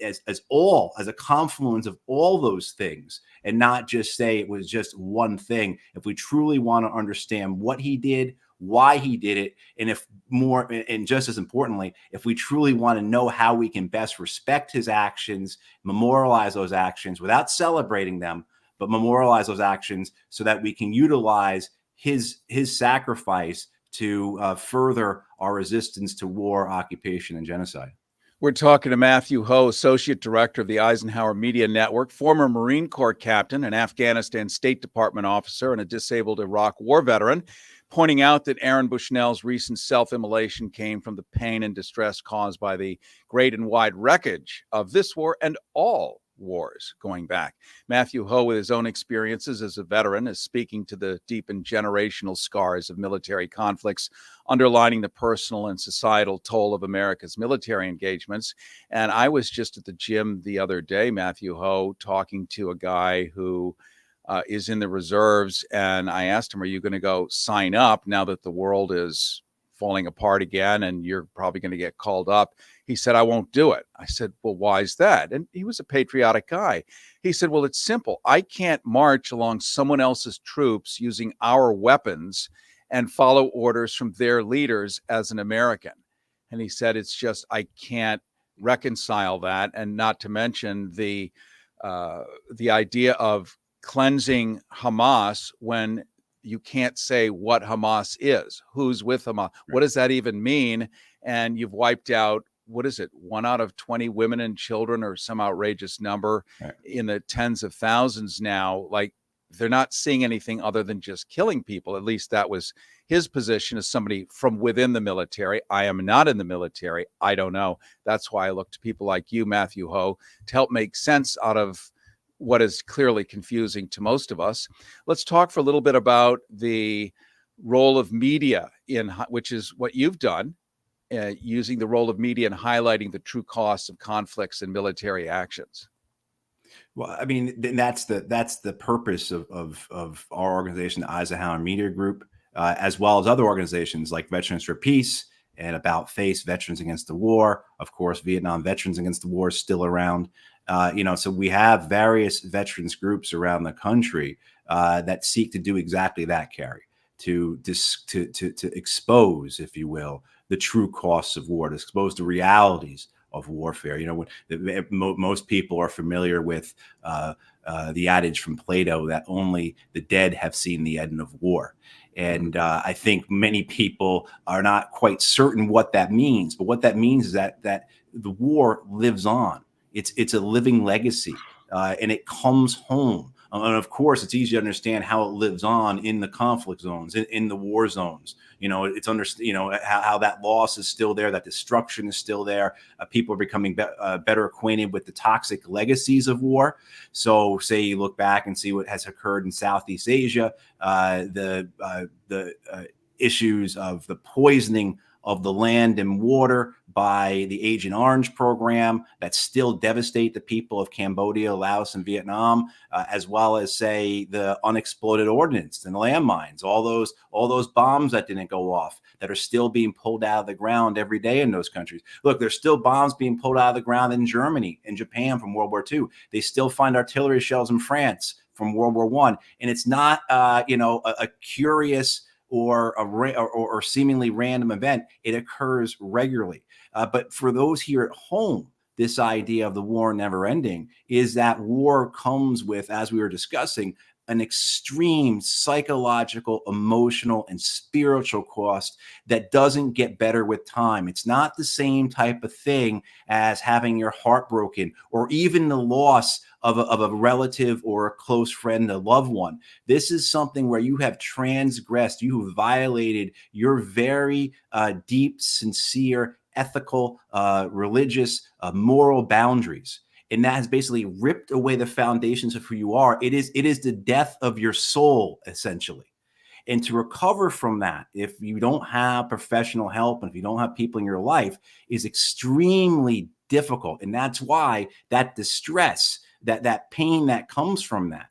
as a confluence of all those things, and not just say it was just one thing. If we truly want to understand what he did, why he did it, and just as importantly, if we truly want to know how we can best respect his actions, memorialize those actions without celebrating them, but memorialize those actions so that we can utilize his sacrifice to further our resistance to war, occupation, and genocide. We're talking to Matthew Ho, Associate Director of the Eisenhower Media Network, former Marine Corps captain, an Afghanistan State Department officer, and a disabled Iraq war veteran, pointing out that Aaron Bushnell's recent self-immolation came from the pain and distress caused by the great and wide wreckage of this war and all wars going back. Matthew Ho, with his own experiences as a veteran, is speaking to the deep and generational scars of military conflicts, underlining the personal and societal toll of America's military engagements. And I was just at the gym the other day, Matthew Ho, talking to a guy who is in the reserves. And I asked him, are you going to go sign up now that the world is falling apart again and you're probably going to get called up? He said, I won't do it. I said, well, why is that? And he was a patriotic guy. He said, well, it's simple. I can't march along someone else's troops using our weapons and follow orders from their leaders as an American. And he said, it's just, I can't reconcile that. And not to mention the idea of cleansing Hamas when you can't say what Hamas is, who's with Hamas. What does that even mean? And you've wiped out, what is it, 1 out of 20 women and children, or some outrageous number in the tens of thousands now. Like, they're not seeing anything other than just killing people. At least that was his position as somebody from within the military. I am not in the military. I don't know. That's why I look to people like you, Matthew Ho, to help make sense out of what is clearly confusing to most of us. Let's talk for a little bit about the role of media, which is what you've done, using the role of media and highlighting the true costs of conflicts and military actions. Well, I mean, that's the purpose of our organization, the Eisenhower Media Group, as well as other organizations like Veterans for Peace and About Face, Veterans Against the War. Of course, Vietnam Veterans Against the War is still around. So we have various veterans groups around the country that seek to do exactly that, Carrie, to expose, if you will, the true costs of war, to expose the realities of warfare. Most people are familiar with the adage from Plato that only the dead have seen the end of war. And I think many people are not quite certain what that means. But what that means is that the war lives on. It's a living legacy, and it comes home. And of course, it's easy to understand how it lives on in the conflict zones, in the war zones. It's how that loss is still there, that destruction is still there. People are becoming better acquainted with the toxic legacies of war. So, say you look back and see what has occurred in Southeast Asia, the issues of the poisoning of the land and water by the Agent Orange program that still devastate the people of Cambodia, Laos, and Vietnam, as well as, say, the unexploded ordnance and landmines, all those bombs that didn't go off that are still being pulled out of the ground every day in those countries. Look, there's still bombs being pulled out of the ground in Germany and Japan from World War II. They still find artillery shells in France from World War I. And it's not, a curious or seemingly random event. It occurs regularly. But for those here at home, this idea of the war never ending is that war comes with, as we were discussing, an extreme psychological, emotional, and spiritual cost that doesn't get better with time. It's not the same type of thing as having your heart broken or even the loss of a relative or a close friend, a loved one. This is something where you have transgressed, you have violated your very deep, sincere, ethical, religious, moral boundaries. And that has basically ripped away the foundations of who you are. It is the death of your soul, essentially. And to recover from that, if you don't have professional help and if you don't have people in your life, is extremely difficult. And that's why that distress, that pain that comes from that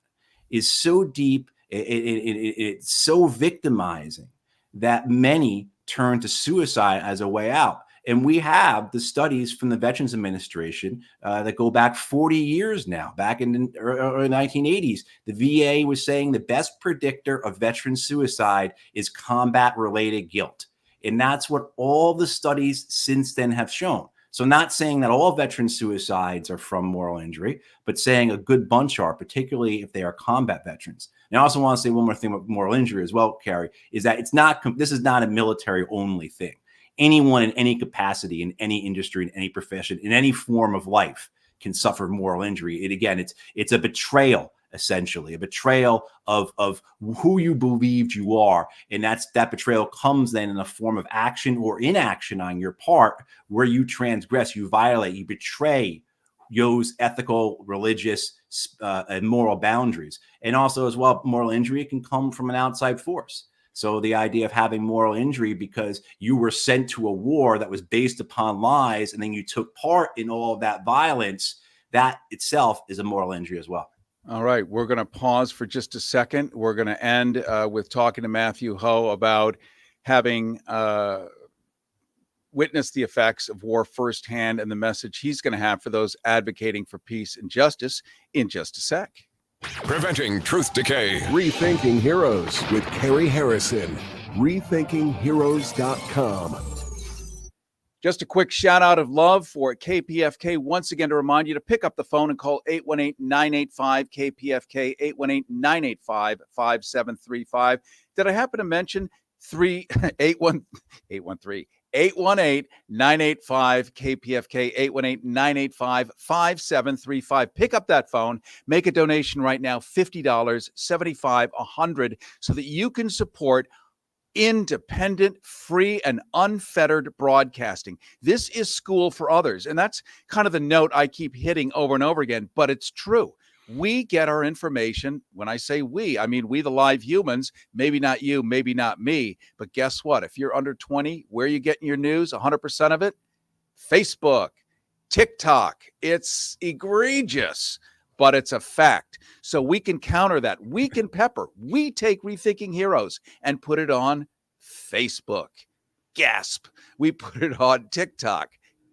is so deep, it's so victimizing that many turn to suicide as a way out. And we have the studies from the Veterans Administration that go back 40 years now. Back in the early 1980s, the VA was saying the best predictor of veteran suicide is combat-related guilt. And that's what all the studies since then have shown. So not saying that all veteran suicides are from moral injury, but saying a good bunch are, particularly if they are combat veterans. And I also want to say one more thing about moral injury as well, Carrie, is that this is not a military-only thing. Anyone in any capacity, in any industry, in any profession, in any form of life can suffer moral injury. It's a betrayal, essentially, a betrayal of who you believed you are. And that betrayal comes then in a form of action or inaction on your part where you transgress, you violate, you betray those ethical, religious, and moral boundaries. And also as well, moral injury can come from an outside force. So the idea of having moral injury because you were sent to a war that was based upon lies, and then you took part in all of that violence, that itself is a moral injury as well. All right, we're going to pause for just a second. We're going to end with talking to Matthew Ho about having witnessed the effects of war firsthand and the message he's going to have for those advocating for peace and justice in just a sec. Preventing truth decay. Rethinking Heroes with Carrie Harrison. RethinkingHeroes.com. Just a quick shout out of love for KPFK. Once again, to remind you to pick up the phone and call 818-985-KPFK, 818-985-5735. Did I happen to mention 818-985-KPFK, 818-985-5735. Pick up that phone, make a donation right now, $50, $75, $100, so that you can support independent, free, and unfettered broadcasting. This is school for others. And that's kind of the note I keep hitting over and over again, but it's true. We get our information. When I say we, I mean we, the live humans, maybe not you, maybe not me. But guess what? If you're under 20, where are you getting your news? 100% of it? Facebook, TikTok. It's egregious, but it's a fact. So we can counter that. We can pepper. We take Rethinking Heroes and put it on Facebook. Gasp. We put it on TikTok.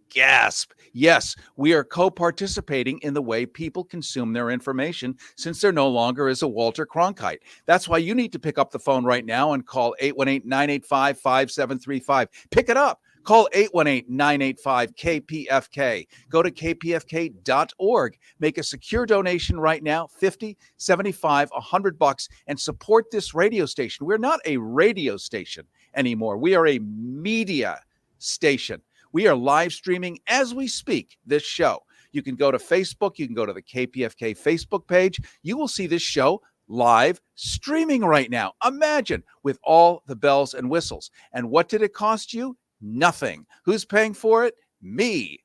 Gasp. Yes, we are co-participating in the way people consume their information, since there no longer is a Walter Cronkite. That's why you need to pick up the phone right now and call 818-985-5735. Pick it up. Call 818-985-KPFK. Go to kpfk.org. Make a secure donation right now, $50, $75, $100, and support this radio station. We're not a radio station anymore. We are a media station. We are live streaming as we speak this show. You can go to Facebook. You can go to the KPFK Facebook page. You will see this show live streaming right now. Imagine, with all the bells and whistles. And what did it cost you? Nothing. Who's paying for it? Me.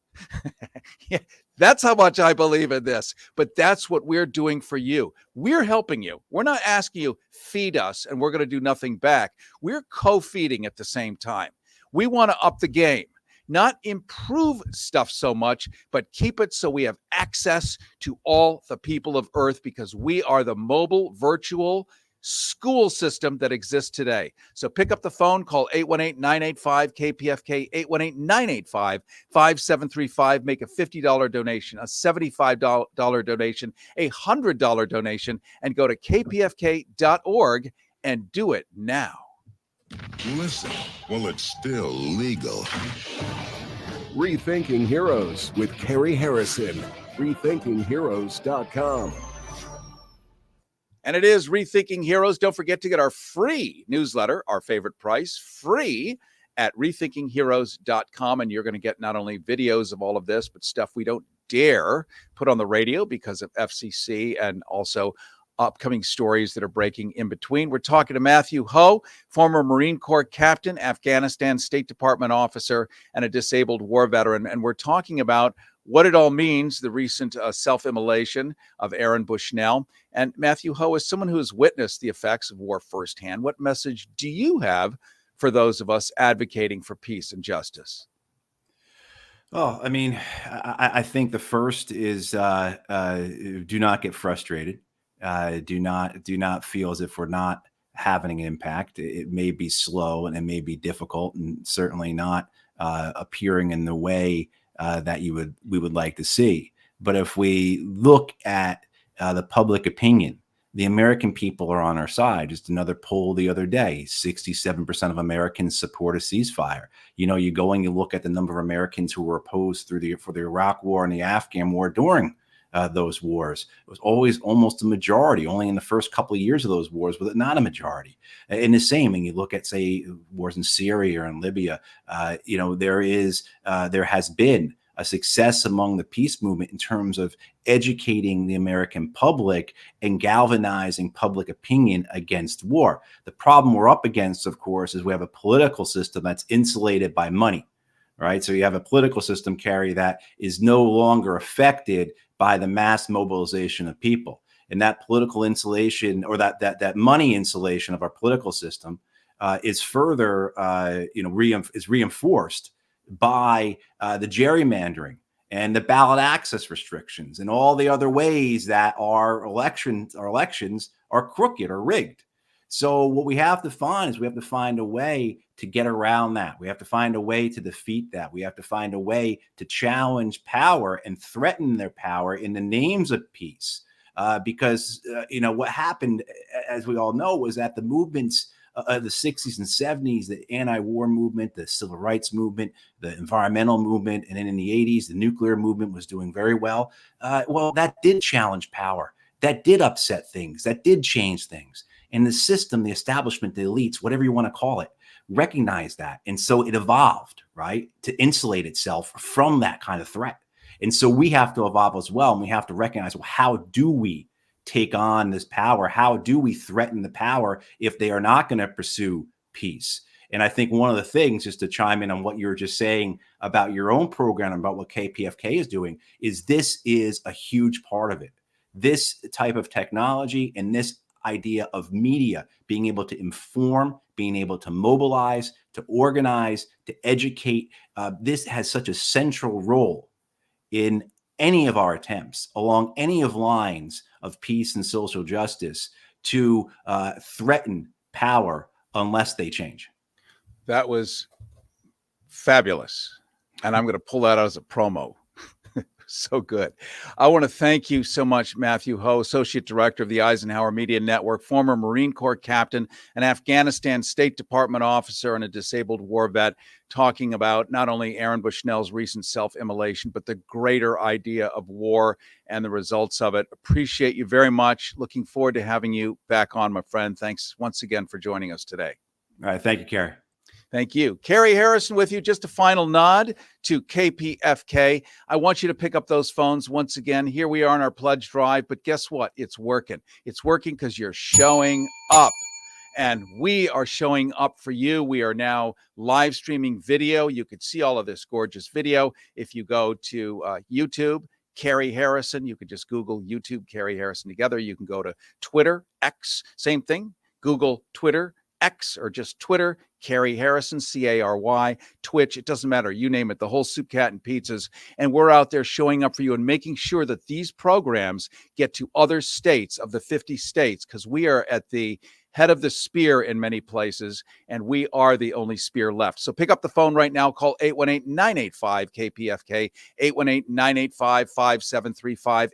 Yeah, that's how much I believe in this. But that's what we're doing for you. We're helping you. We're not asking you, feed us, and we're going to do nothing back. We're co-feeding at the same time. We want to up the game. Not improve stuff so much, but keep it so we have access to all the people of Earth, because we are the mobile virtual school system that exists today. So pick up the phone, call 818-985-KPFK, 818-985-5735, make a $50 donation, a $75 donation, a $100 donation, and go to kpfk.org and do it now. Listen, well, it's still legal. Rethinking Heroes with Carrie Harrison. RethinkingHeroes.com. And it is Rethinking Heroes. Don't forget to get our free newsletter, our favorite price, free at rethinkingheroes.com. And you're going to get not only videos of all of this, but stuff we don't dare put on the radio because of FCC, and also upcoming stories that are breaking in between. We're talking to Matthew Ho, former Marine Corps captain, Afghanistan State Department officer, and a disabled war veteran. And we're talking about what it all means, the recent self-immolation of Aaron Bushnell. And Matthew Ho, as someone who has witnessed the effects of war firsthand, what message do you have for those of us advocating for peace and justice? Oh, I mean, I think the first is do not get frustrated. Do not feel as if we're not having an impact. It may be slow and it may be difficult, and certainly not appearing in the way that we would like to see. But if we look at the public opinion, the American people are on our side. Just another poll the other day, 67% of Americans support a ceasefire. You know, you go and you look at the number of Americans who were opposed for the Iraq War and the Afghan War during those wars. It was always almost a majority. Only in the first couple of years of those wars was it not a majority. And the same, when you look at, say, wars in Syria or in Libya, there has been a success among the peace movement in terms of educating the American public and galvanizing public opinion against war. The problem we're up against, of course, is we have a political system that's insulated by money. right? So you have a political system, Carrie, that is no longer affected by the mass mobilization of people. And that political insulation, or that money insulation of our political system, is further, is reinforced by the gerrymandering and the ballot access restrictions and all the other ways that our elections are crooked or rigged. So what we have to find is we have to find a way to get around that. We have to find a way to defeat that. We have to find a way to challenge power and threaten their power in the names of peace. Because what happened, as we all know, was that the movements of the 60s and 70s, the anti-war movement, the civil rights movement, the environmental movement, and then in the 80s, the nuclear movement was doing very well. Well, that did challenge power. That did upset things. That did change things. And the system, the establishment, the elites, whatever you want to call it, recognized that. And so it evolved, right, to insulate itself from that kind of threat. And so we have to evolve as well. And we have to recognize, well, how do we take on this power? How do we threaten the power if they are not going to pursue peace? And I think one of the things, just to chime in on what you were just saying about your own program and about what KPFK is doing, is this is a huge part of it. This type of technology and this idea of media being able to inform, being able to mobilize, to organize, to educate, this has such a central role in any of our attempts along any of lines of peace and social justice to threaten power unless they change. That was fabulous. And I'm going to pull that out as a promo. So good. I want to thank you so much, Matthew Ho, Associate Director of the Eisenhower Media Network, former Marine Corps captain, an Afghanistan State Department officer, and a disabled war vet, talking about not only Aaron Bushnell's recent self-immolation, but the greater idea of war and the results of it. Appreciate you very much. Looking forward to having you back on, my friend. Thanks once again for joining us today. All right. Thank you, Carrie. Thank you. Carrie Harrison with you. Just a final nod to KPFK. I want you to pick up those phones once again. Here we are on our pledge drive, but guess what? It's working. It's working because you're showing up. And we are showing up for you. We are now live streaming video. You could see all of this gorgeous video if you go to YouTube, Carrie Harrison. You could just Google YouTube, Carrie Harrison together. You can go to Twitter, X, same thing. Google Twitter, X, or just Twitter, Carrie Harrison, C-A-R-Y, Twitch, it doesn't matter. You name it, the whole soup, cat, and pizzas. And we're out there showing up for you and making sure that these programs get to other states of the 50 states, because we are at the head of the spear in many places, and we are the only spear left. So pick up the phone right now. Call 818-985-KPFK, 818-985-5735,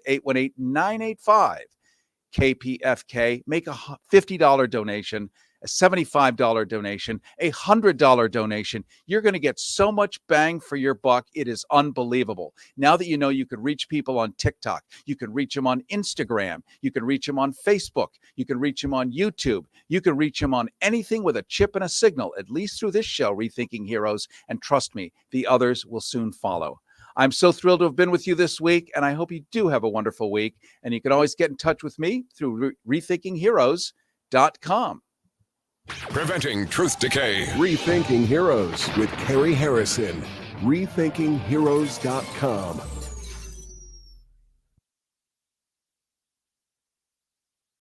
818-985-KPFK. Make a $50 donation, a $75 donation, a $100 donation. You're going to get so much bang for your buck. It is unbelievable. Now that you know you could reach people on TikTok, you can reach them on Instagram, you can reach them on Facebook, you can reach them on YouTube, you can reach them on anything with a chip and a signal, at least through this show, Rethinking Heroes. And trust me, the others will soon follow. I'm so thrilled to have been with you this week, and I hope you do have a wonderful week. And you can always get in touch with me through rethinkingheroes.com. Preventing truth decay. Rethinking Heroes with Carrie Harrison. Rethinkingheroes.com.